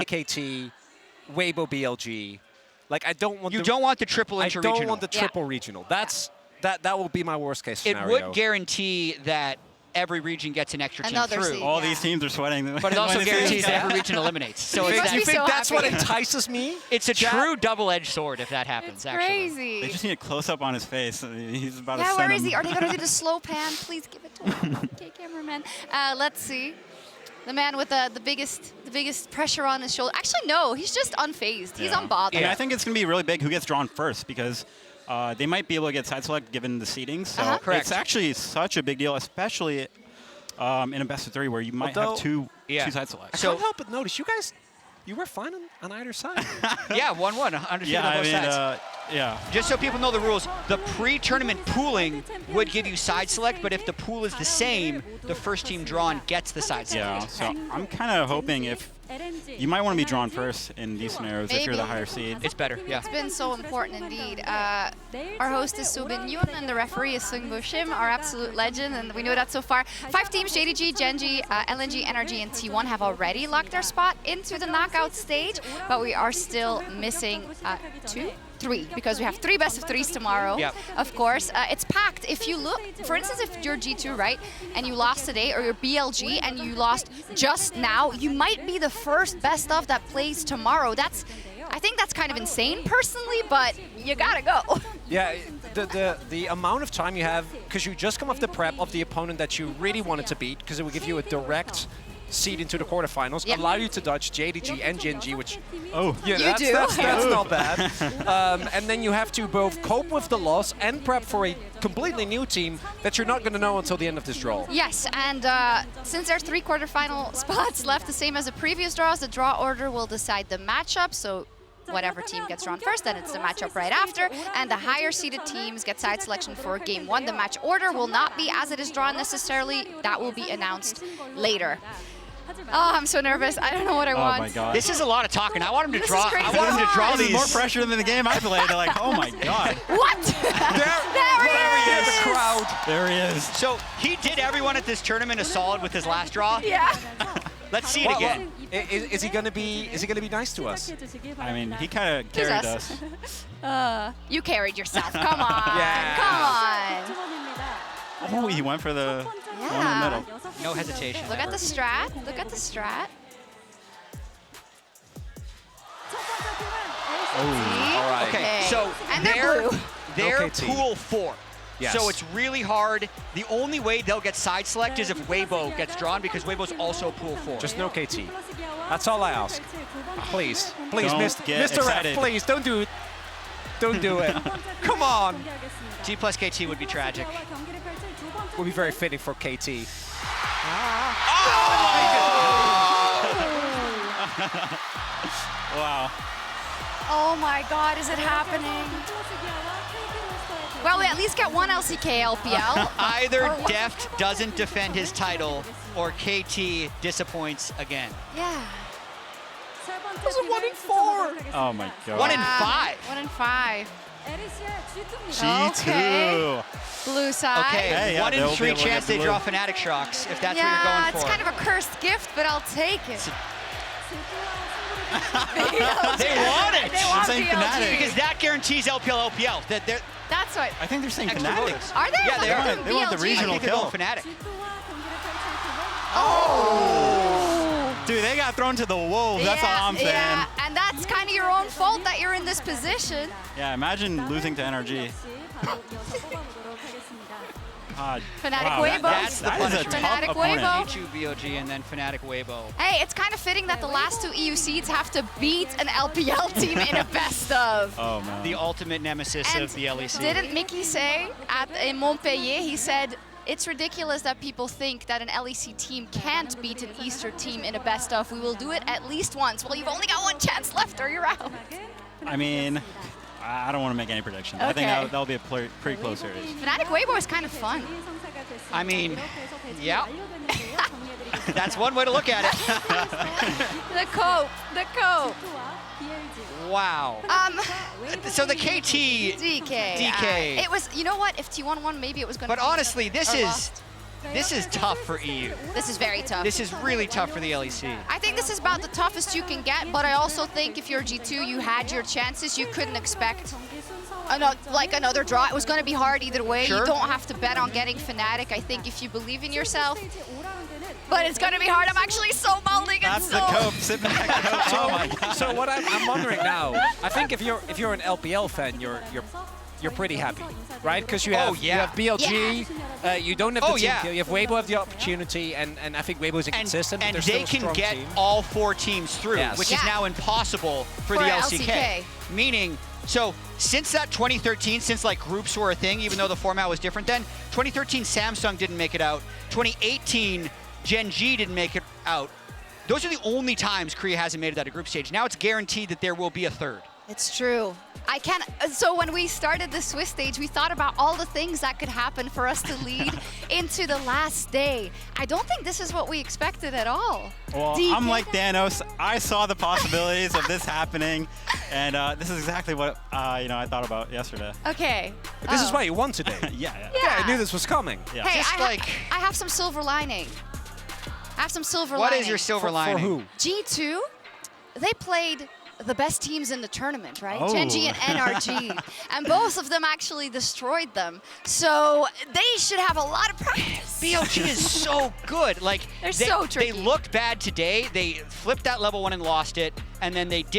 KT, Weibo BLG. Like, I don't want You don't want the triple inter-regional. I don't want the triple regional. That will be my worst case scenario. It would guarantee that every region gets an extra team through. Seed, All these teams are sweating. But it also guarantees that every region eliminates. So you be think so that's happy. what entices me? it's a true double-edged sword if that happens, It's actually. crazy. They just need a close-up on his face. He's about to Yeah, send where is him. he? Are they going to do the slow pan? Please give it to him. Okay, cameraman. Let's see. The man with the biggest pressure on his shoulder. Actually, no, he's just unfazed. He's unbothered. Yeah, I think it's going to be really big who gets drawn first because they might be able to get side select given the seedings. So Correct. it's actually such a big deal, especially in a best of 3 where you might have two side selects. I can't help but notice you were fine on either side. Yeah, 1-1, undefeated on both sides. Yeah. Just so people know the rules, the pre-tournament pooling would give you side select, but if the pool is the same, the first team drawn gets the side select. Yeah, so I'm kind of hoping if you might want to be drawn first in these scenarios if you're the higher seed. It's better, yeah. It's been so important indeed. Our host is Soobin Yoon and the referee is Sungbo Shim, our absolute legend, and we know that so far. 5 teams, JDG, Genji, LNG, NRG, and T1 have already locked their spot into the knockout stage, but we are still missing 3, because we have 3 best of 3s tomorrow. Yep. Of course, it's packed. If you look, for instance, if you're G2, right, and you lost today, or you're BLG and you lost just now, you might be the first best of that plays tomorrow. I think that's kind of insane personally, but you gotta go. Yeah, the amount of time you have, because you just come off the prep of the opponent that you really wanted to beat, because it will give you a direct seed into the quarterfinals, allow you to dodge JDG and Genji, which that's not bad. And then you have to both cope with the loss and prep for a completely new team that you're not going to know until the end of this draw. Yes, and since there's 3 quarterfinal spots left, the same as the previous draws, the draw order will decide the matchup. So whatever team gets drawn first, then it's the matchup right after, and the higher seeded teams get side selection for game 1. The match order will not be as it is drawn necessarily. That will be announced later. Oh, I'm so nervous. I don't know what I want. Oh my god. This is a lot of talking. I want him to This draw. is crazy. I want him to draw This is these. more pressure than the game I played. They're like, oh my god. What? there he is. The crowd. There he is. So he did everyone at this tournament a solid with his last draw. Yeah. Let's see it again. Is he gonna be nice to us? I mean, he kind of carried us. us. You carried yourself. Come on. Yeah. Come on. Oh, he went for the one in the middle. No hesitation. Look at the strat. Look at the strat. Oh. All right. Okay, so and they're blue. they're Okay, team. pool 4. Yes. So it's really hard. The only way they'll get side select is if Weibo gets drawn, because Weibo's also pool 4. Just no KT. That's all I ask. Please, Don't get Mr. excited. F, please don't do it. Don't do it. Come on. G plus KT would be tragic. Would be very fitting for KT. Wow. Oh my God, is it happening? Well, we at least get 1 LCK LPL. Either Deft doesn't defend his title, or KT disappoints again. Yeah. It was a 1 in 4. Oh my god. 1 in 5. 1 in 5. G2. Okay. Blue side. Okay, Hey, yeah, 1 in they'll be 3 able to chance get they blue. draw Fnatic Shocks, if that's what Yeah, you're going it's for. kind of a cursed gift, but I'll take it. They want it! They want saying BLG. Fnatic. Because that guarantees LPL. That they're That's what. I think they're saying extra Fnatic. voters. Are they? Yeah, they are. They want the BLG. I regional think they're kill. going Fnatic. Dude, they got thrown to the wolves. That's all I'm saying. Yeah, and that's kind of your own fault that you're in this position. Yeah, imagine losing to NRG. God. Fnatic Wow, Weibo. That's the that is a punishment. tough Fnatic opponent. Weibo. G2 VOG and then Fnatic Weibo. Hey, it's kind of fitting that the last 2 EU seeds have to beat an LPL team in a best of. Oh man. The ultimate nemesis And of the LEC. didn't Mickey say in Montpellier, he said, it's ridiculous that people think that an LEC team can't beat an Easter team in a best of. We will do it at least once. Well, you've only got 1 chance left or you're out. I mean, I don't want to make any predictions. I think Okay. that'll be a pretty close series. Fnatic Weibo is kind of fun. I mean, yeah. That's one way to look at it. The cope. Wow. So the KT, DK. DK. It was, you know what? If T1 won, maybe it was going to but honestly, this is This is tough for EU. This is very tough. This is really tough for the LEC. I think this is about the toughest you can get, but I also think if you're G2, you had your chances. You couldn't expect another draw. It was going to be hard either way. Sure. You don't have to bet on getting Fnatic, I think, if you believe in yourself. But it's going to be hard. I'm actually so molding and That's so... the cope. Sit back. Oh my God. So what I'm wondering now, I think if you're an LPL fan, you're pretty happy, right? Because you have you have BLG, you don't have the team kill, you have Weibo have the opportunity, and I think Weibo is inconsistent. And but they they're still a can strong get team. all 4 teams through, Yes. which is now impossible for the LCK. Meaning, so since that 2013, since like groups were a thing, even though the format was different then, 2013 Samsung didn't make it out. 2018 Gen G didn't make it out. Those are the only times Korea hasn't made it out of group stage. Now it's guaranteed that there will be a third. It's true. I can't. So when we started the Swiss stage, we thought about all the things that could happen for us to lead into the last day. I don't think this is what we expected at all. Well, I'm like Danos. I saw the possibilities of this happening, and this is exactly what I thought about yesterday. Okay. This is why you won today. Yeah. Yeah, I knew this was coming. Yeah. Hey, Just I have some silver lining. I have some silver What lining. is your silver lining? For who? G2, they played the best teams in the tournament, right? Oh. Gen G and NRG. And both of them actually destroyed them. So they should have a lot of practice. BLG is so good. Like They're so tricky. They looked bad today. They flipped that level 1 and lost it, and then they did